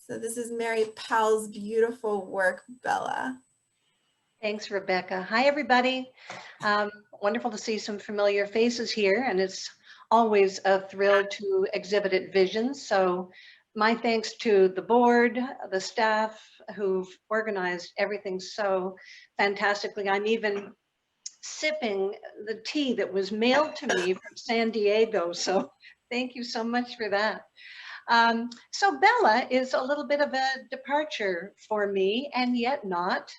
So this is Mary Powell's beautiful work, Bella. Thanks, Rebecca. Hi, everybody. Wonderful to see some familiar faces here, and it's always a thrill to exhibit at Visions. So my thanks to the board, the staff who've organized everything so fantastically. I'm even sipping the tea that was mailed to me from San Diego, so thank you so much for that. So Bella is a little bit of a departure for me, and yet not.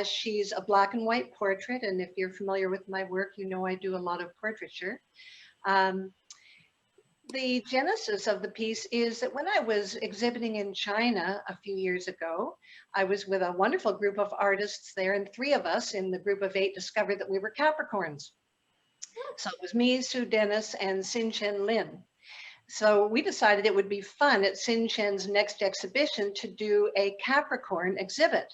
She's a black and white portrait, and if you're familiar with my work, you know I do a lot of portraiture. Um, the genesis of the piece is that when I was exhibiting in China a few years ago, I was with a wonderful group of artists there, and 3 of us in the group of 8 discovered that we were Capricorns. So it was me, Sue Dennis, and Sin Chen Lin. So we decided it would be fun at Sin Chen's next exhibition to do a Capricorn exhibit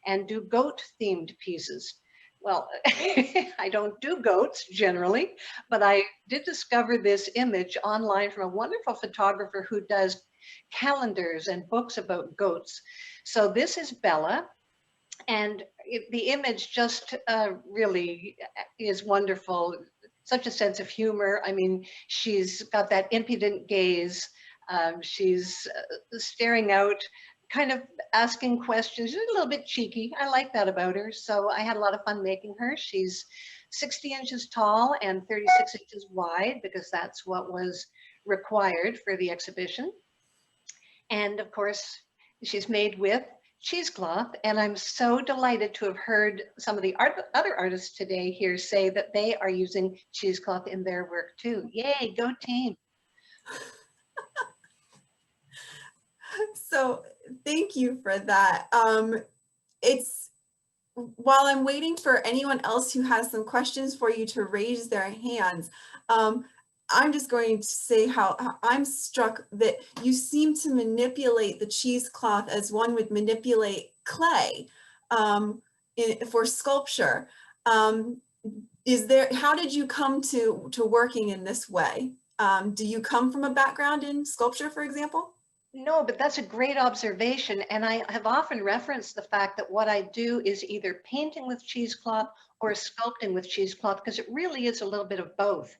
and do goat themed pieces. Well, I don't do goats generally, but I did discover this image online from a wonderful photographer who does calendars and books about goats. So this is Bella, and the image just really is wonderful. Such a sense of humor. I mean, she's got that impudent gaze. She's staring out, kind of asking questions. She's a little bit cheeky. I like that about her. So I had a lot of fun making her. She's 60 inches tall and 36 inches wide because that's what was required for the exhibition. And of course, she's made with cheesecloth, and I'm so delighted to have heard some of the other artists today here say that they are using cheesecloth in their work too. Yay, go team. So thank you for that. While I'm waiting for anyone else who has some questions for you to raise their hands, I'm just going to say how I'm struck that you seem to manipulate the cheesecloth as one would manipulate clay for sculpture. How did you come to working in this way? Do you come from a background in sculpture, for example? No, but that's a great observation. And I have often referenced the fact that what I do is either painting with cheesecloth or sculpting with cheesecloth, because it really is a little bit of both.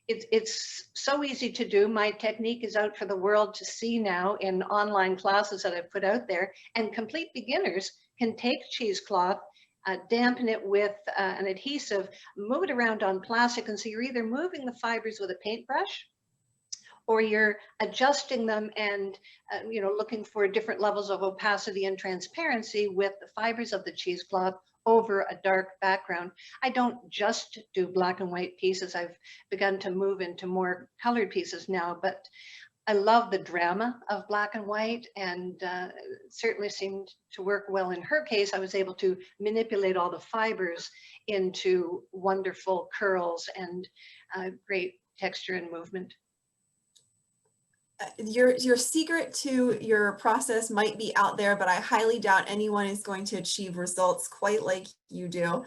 It's so easy to do. My technique is out for the world to see now in online classes that I've put out there, and complete beginners can take cheesecloth, dampen it with an adhesive, move it around on plastic, and so you're either moving the fibers with a paintbrush, or you're adjusting them and looking for different levels of opacity and transparency with the fibers of the cheesecloth over a dark background. I don't just do black and white pieces. I've begun to move into more colored pieces now, but I love the drama of black and white, and it certainly seemed to work well in her case. I was able to manipulate all the fibers into wonderful curls and great texture and movement. Your secret to your process might be out there, but I highly doubt anyone is going to achieve results quite like you do.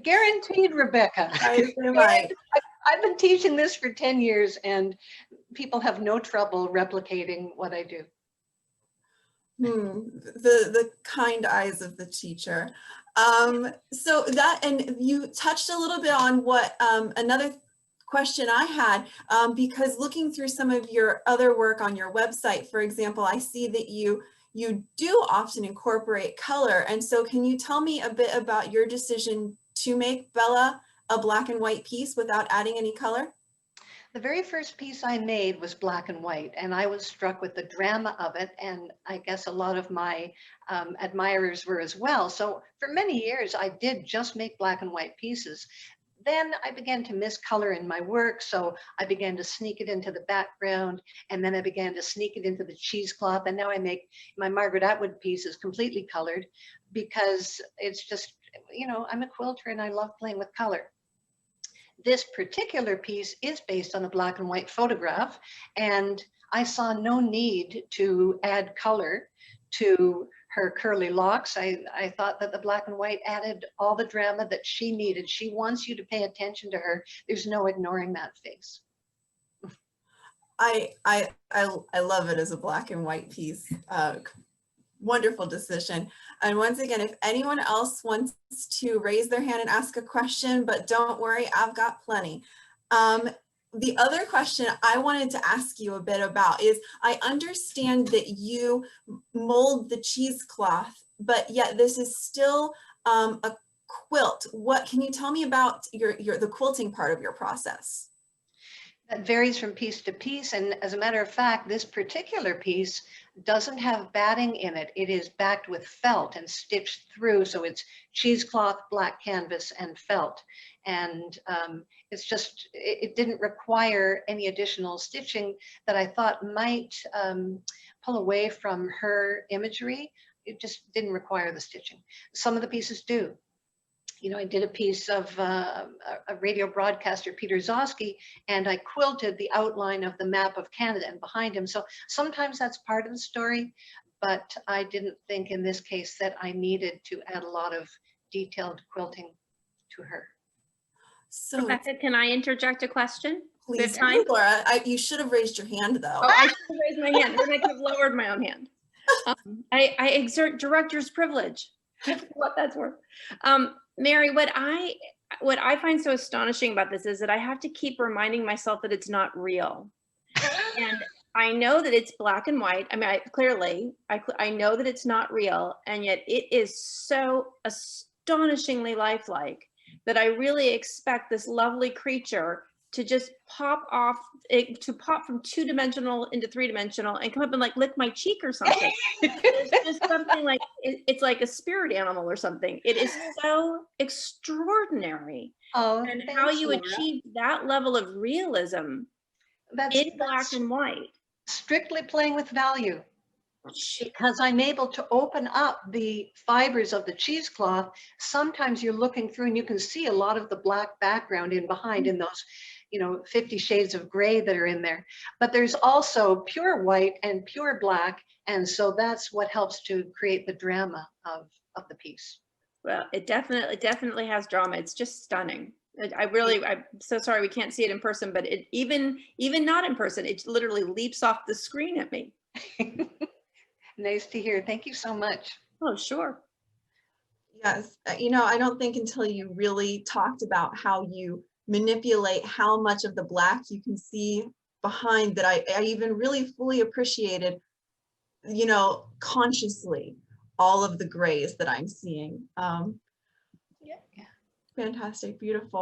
Guaranteed, Rebecca. I've been teaching this for 10 years and people have no trouble replicating what I do. The kind eyes of the teacher. So that, and you touched a little bit on what another question I had, because looking through some of your other work on your website, for example, I see that you do often incorporate color. And so can you tell me a bit about your decision to make Bella a black and white piece without adding any color? The very first piece I made was black and white, and I was struck with the drama of it, and I guess a lot of my admirers were as well. So for many years, I did just make black and white pieces. Then I began to miss color in my work, so I began to sneak it into the background, and then I began to sneak it into the cheesecloth, and now I make my Margaret Atwood pieces completely colored because it's just, I'm a quilter and I love playing with color. This particular piece is based on a black and white photograph, and I saw no need to add color to her curly locks. I thought that the black and white added all the drama that she needed. She wants you to pay attention to her. There's no ignoring that face. I love it as a black and white piece. Wonderful decision. And once again, if anyone else wants to raise their hand and ask a question, but don't worry, I've got plenty. The other question I wanted to ask you a bit about is, I understand that you mold the cheesecloth, but yet this is still a quilt. What can you tell me about the quilting part of your process? That varies from piece to piece. And as a matter of fact, this particular piece doesn't have batting in it. It is backed with felt and stitched through. So it's cheesecloth, black canvas, and felt. And it's just, it didn't require any additional stitching that I thought might pull away from her imagery. It just didn't require the stitching. Some of the pieces do. You know, I did a piece of a radio broadcaster, Peter Zosky, and I quilted the outline of the map of Canada and behind him. So sometimes that's part of the story, but I didn't think in this case that I needed to add a lot of detailed quilting to her. So Rebecca, can I interject a question? please, time? Laura, you should have raised your hand though. Oh, I should have raised my hand, then I could have lowered my own hand. I exert director's privilege. What that's worth. Mary, what I find so astonishing about this is that I have to keep reminding myself that it's not real. And I know that it's black and white. I mean, I know that it's not real, and yet it is so astonishingly lifelike that I really expect this lovely creature to just pop from 2-dimensional into 3-dimensional and come up and like lick my cheek or something. It's just something like, it's like a spirit animal or something. It is so extraordinary. Oh, and thanks, how you Laura. achieve that level of realism in black and white. Strictly playing with value. Because I'm able to open up the fibers of the cheesecloth. Sometimes you're looking through and you can see a lot of the black background in behind in those, 50 shades of gray that are in there. But there's also pure white and pure black. And so that's what helps to create the drama of the piece. Well, it definitely has drama. It's just stunning. I'm so sorry we can't see it in person, but it even not in person, it literally leaps off the screen at me. Nice to hear. Thank you so much. Oh, sure. Yes, I don't think until you really talked about how you manipulate how much of the black you can see behind that I even really fully appreciated, consciously all of the grays that I'm seeing. Yeah. Fantastic, beautiful.